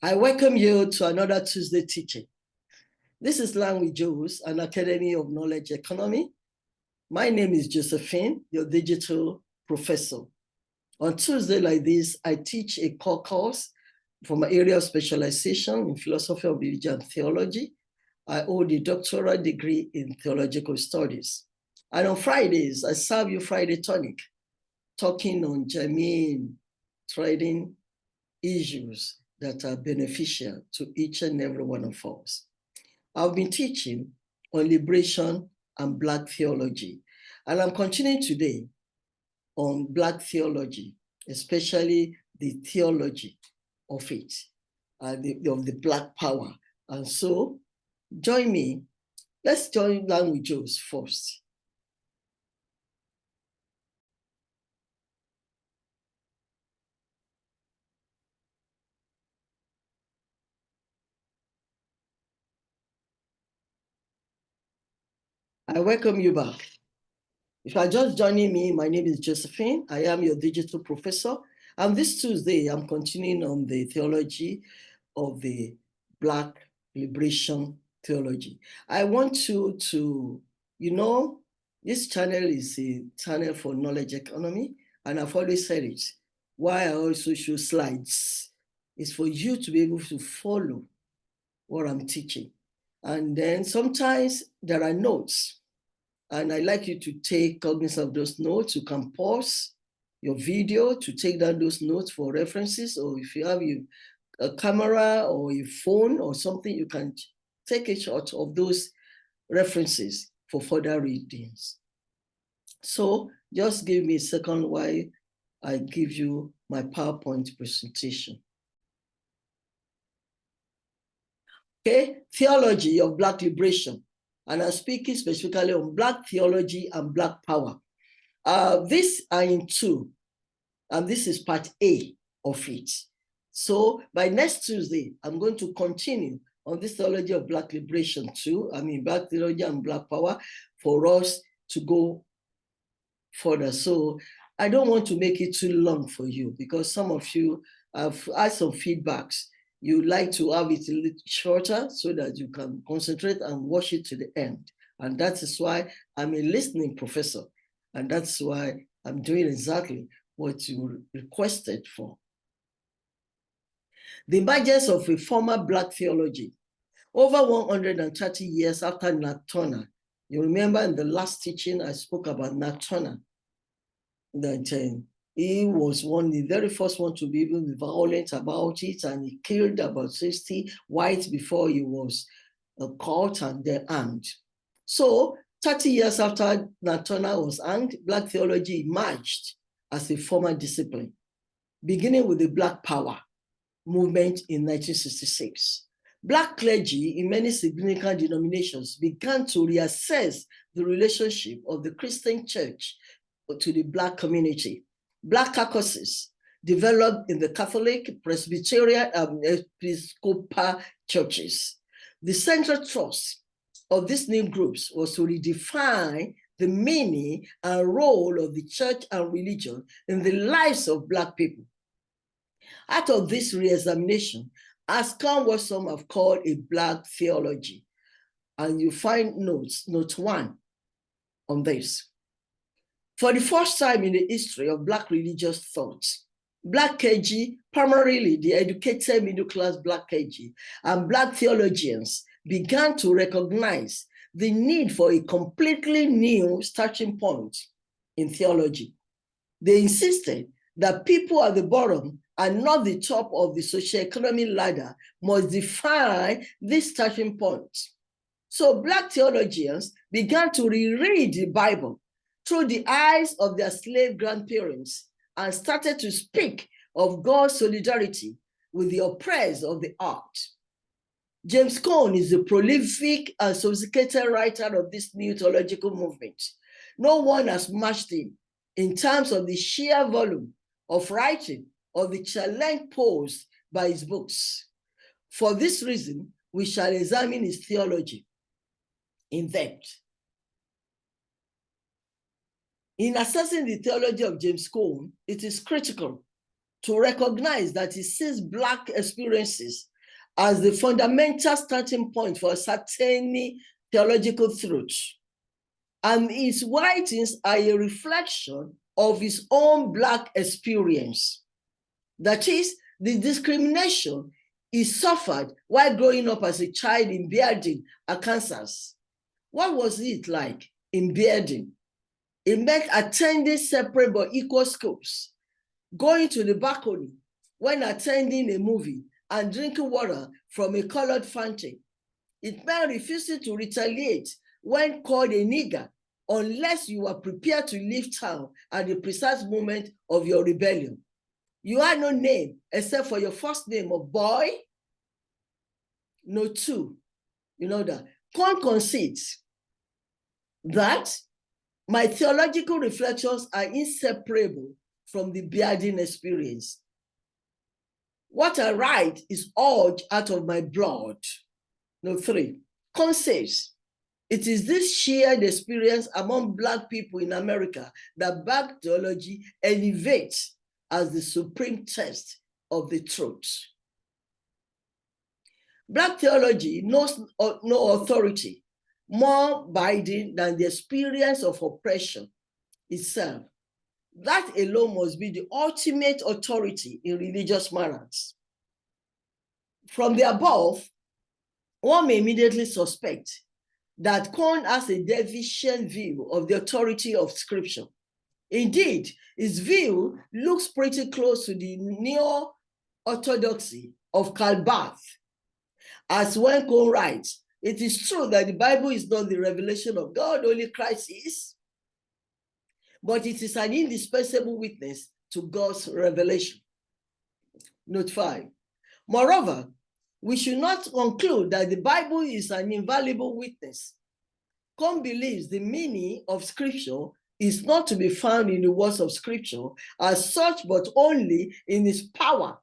I welcome you to another Tuesday teaching. This is Learn with Joes, an Academy of Knowledge Economy. My name is Josephine, your digital professor. On Tuesday like this, I teach a core course from my area of specialization in philosophy of religion and theology. I hold a doctoral degree in theological studies. And on Fridays, I serve you Friday tonic, talking on germane trading issues that are beneficial to each and every one of us. I've been teaching on liberation and Black theology, and I'm continuing today on Black theology, especially the theology of it, of the Black power. And so join me. Let's join Learn with Joes first. I welcome you back. If you are just joining me, my name is Josephine. I am your digital professor. And this Tuesday, I'm continuing on the theology of the Black liberation theology. I want you to, this channel is a channel for knowledge economy. And I've always said it. Why I also show slides is for you to be able to follow what I'm teaching. And then sometimes there are notes. And I'd like you to take cognizance of those notes. You can pause your video to take down those notes for references, or if you have a camera or a phone or something, you can take a shot of those references for further readings. So just give me a second while I give you my PowerPoint presentation. Okay, theology of Black liberation. And I'm speaking specifically on Black theology and Black power. These are in two, and this is part A of it. So by next Tuesday, I'm going to continue on this theology of Black liberation too. Black theology and Black power, for us to go further. So I don't want to make it too long for you, because some of you have had some feedbacks. You like to have it a little shorter so that you can concentrate and watch it to the end. And that is why I'm a listening professor. And that's why I'm doing exactly what you requested for. The emergence of a former Black theology. Over 130 years after Nat Turner. You remember in the last teaching, I spoke about Nat Turner. That he was the very first one to be even violent about it, and he killed about 60 whites before he was caught and then hanged. So 30 years after Nat Turner was hanged, Black theology emerged as a formal discipline, beginning with the Black Power movement in 1966. Black clergy in many significant denominations began to reassess the relationship of the Christian church to the Black community. Black caucuses developed in the Catholic, Presbyterian, and Episcopal churches. The central thrust of these new groups was to redefine the meaning and role of the church and religion in the lives of Black people. Out of this re-examination has come what some have called a Black theology. And you find note 1 on this. For the first time in the history of Black religious thought, Black clergy, primarily the educated middle-class Black clergy, and Black theologians began to recognize the need for a completely new starting point in theology. They insisted that people at the bottom and not the top of the socioeconomic ladder must define this starting point. So Black theologians began to reread the Bible through the eyes of their slave grandparents and started to speak of God's solidarity with the oppressed of the earth. James Cone is a prolific and sophisticated writer of this new theological movement. No one has matched him in terms of the sheer volume of writing or the challenge posed by his books. For this reason, we shall examine his theology in depth. In assessing the theology of James Cone, it is critical to recognize that he sees Black experiences as the fundamental starting point for ascertaining theological truth. And his writings are a reflection of his own Black experience. That is, the discrimination he suffered while growing up as a child in Bearden, Arkansas. What was it like in Bearden? It meant attending separate but equal schools, going to the balcony when attending a movie, and drinking water from a colored fountain. It meant refusing to retaliate when called a nigger unless you were prepared to leave town at the precise moment of your rebellion. You had no name except for your first name of boy, no two. You know that. Con concedes that my theological reflections are inseparable from the Bearden experience. What I write is urged out of my blood. No, 3. Con says, it is this shared experience among Black people in America that Black theology elevates as the supreme test of the truth. Black theology knows no authority more binding than the experience of oppression itself. That alone must be the ultimate authority in religious matters. From the above, one may immediately suspect that Cohn has a deficient view of the authority of Scripture. Indeed, his view looks pretty close to the neo-orthodoxy of Karl Barth. As when Cohn writes, it is true that the Bible is not the revelation of God, only Christ is, but it is an indispensable witness to God's revelation. Note 5. Moreover, we should not conclude that the Bible is an invaluable witness. Cohn believes the meaning of Scripture is not to be found in the words of Scripture as such, but only in its power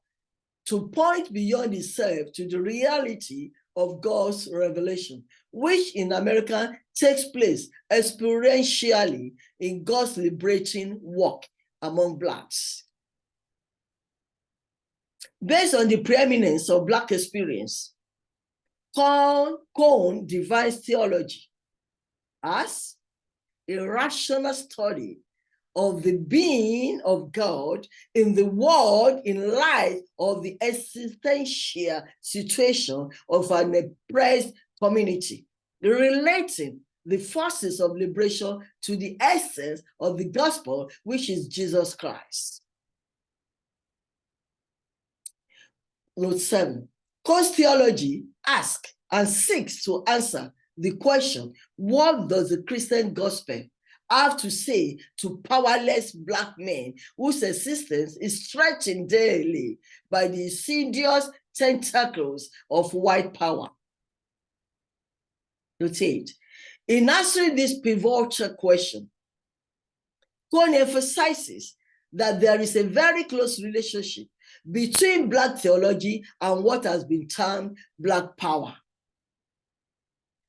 to point beyond itself to the reality of God's revelation, which in America takes place experientially in God's liberating work among Blacks. Based on the preeminence of Black experience, Cohn defines theology as a rational study of the being of God in the world in light of the existential situation of an oppressed community, relating the forces of liberation to the essence of the gospel, which is Jesus Christ. Note 7. Cohn's theology asks and seeks to answer the question, what does the Christian gospel have to say to powerless Black men whose existence is threatened daily by the insidious tentacles of white power? Note 8. In answering this pivotal question, Cohn emphasizes that there is a very close relationship between Black theology and what has been termed Black power.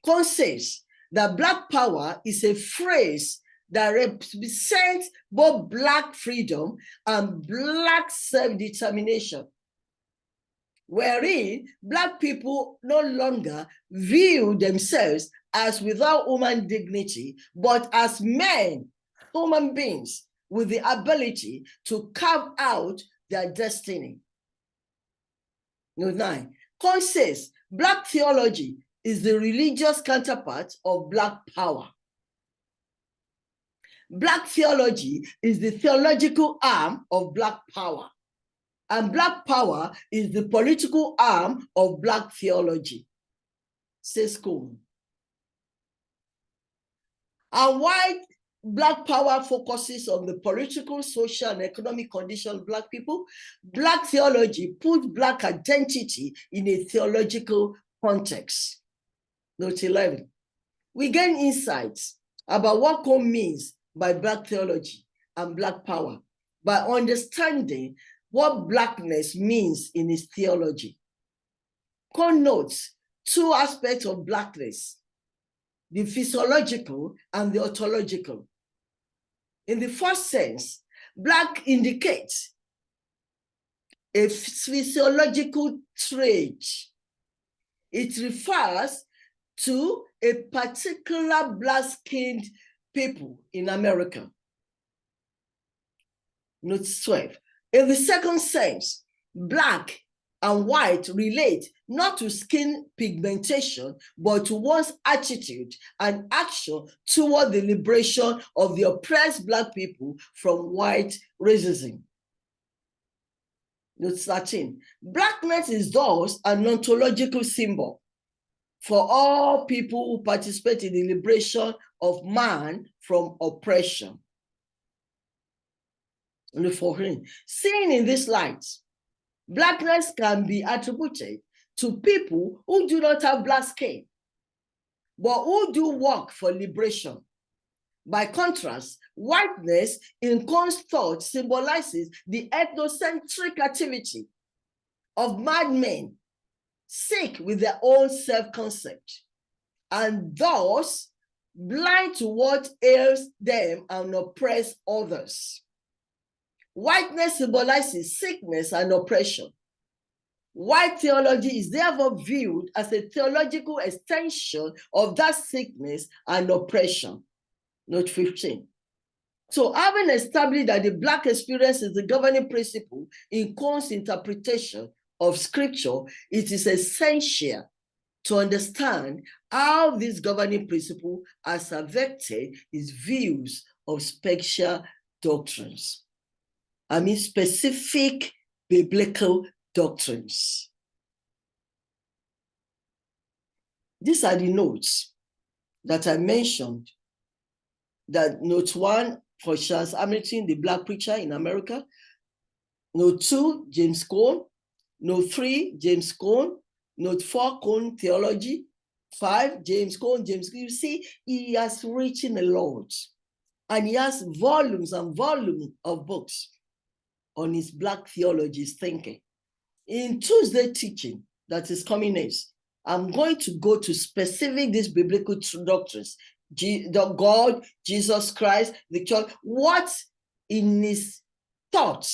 Cohn says that Black power is a phrase that represents both Black freedom and Black self-determination, wherein Black people no longer view themselves as without human dignity, but as men, human beings, with the ability to carve out their destiny. Note 9. Cohn says Black theology is the religious counterpart of Black power. Black theology is the theological arm of Black power, and Black power is the political arm of Black theology, says Cohn. And why Black power focuses on the political, social, and economic condition of Black people, Black theology puts Black identity in a theological context. Note 11. We gain insights about what Cohn means by Black theology and Black power by understanding what Blackness means in his theology. Cohn notes two aspects of Blackness, the physiological and the ontological. In the first sense, Black indicates a physiological trait It refers to a particular black-skinned people in America. Note 12. In the second sense, black and white relate not to skin pigmentation, but to one's attitude and action toward the liberation of the oppressed black people from white racism. Note 13. Blackness is thus an ontological symbol for all people who participate in the liberation of man from oppression. Note 14. Seen in this light, blackness can be attributed to people who do not have black skin, but who do work for liberation. By contrast, whiteness in Cohn's thought symbolizes the ethnocentric activity of madmen sick with their own self-concept and thus blind to what ails them and oppress others. Whiteness symbolizes sickness and oppression. White theology is therefore viewed as a theological extension of that sickness and oppression. Note 15. So having established that the black experience is the governing principle in Cohn's interpretation of scripture, it is essential to understand how this governing principle has affected his views of special doctrines. I mean specific biblical doctrines. These are the notes that I mentioned. That note 1 for Charles Hamilton, the black preacher in America. Note 2, James Cohn. Note 3, James Cohn. Note 4, Cohn Theology. 5, James Cohn. You see, he has written a lot. And he has volumes and volumes of books on his black theology's thinking. In Tuesday teaching that is coming next, I'm going to go to specific these biblical doctrines. God, Jesus Christ, the church, what in his thought,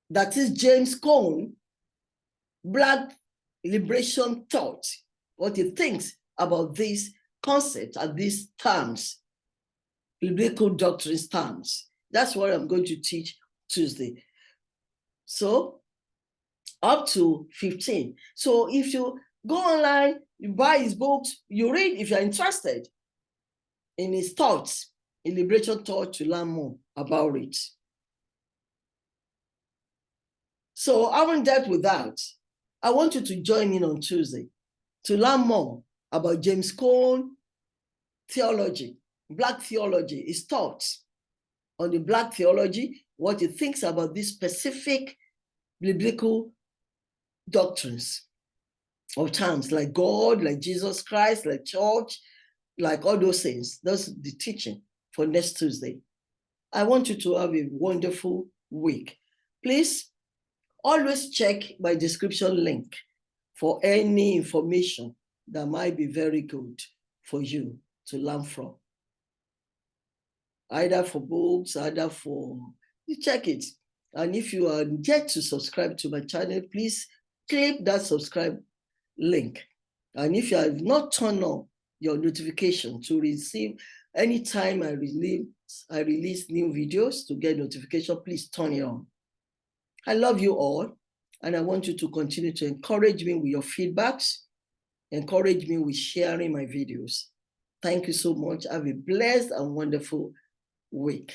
that is James Cohn, black liberation thought, what he thinks about these concepts and these terms, biblical doctrines terms. That's what I'm going to teach Tuesday. So up to 15. So if you go online, you buy his books, you read if you're interested in his thoughts, in liberation thought, to learn more about it. So having dealt with that, I want you to join in on Tuesday to learn more about James Cohn theology, black theology, his thoughts on the black theology, what he thinks about these specific biblical doctrines of terms like God, like Jesus Christ, like church, like all those things. That's the teaching for next Tuesday. I want you to have a wonderful week. Please always check my description link for any information that might be very good for you to learn from. Either for books, either for, you check it. And if you are yet to subscribe to my channel, please click that subscribe link. And if you have not turned on your notification to receive anytime I release new videos to get notification, please turn it on. I love you all, and I want you to continue to encourage me with your feedbacks, encourage me with sharing my videos. Thank you so much. Have a blessed and wonderful week.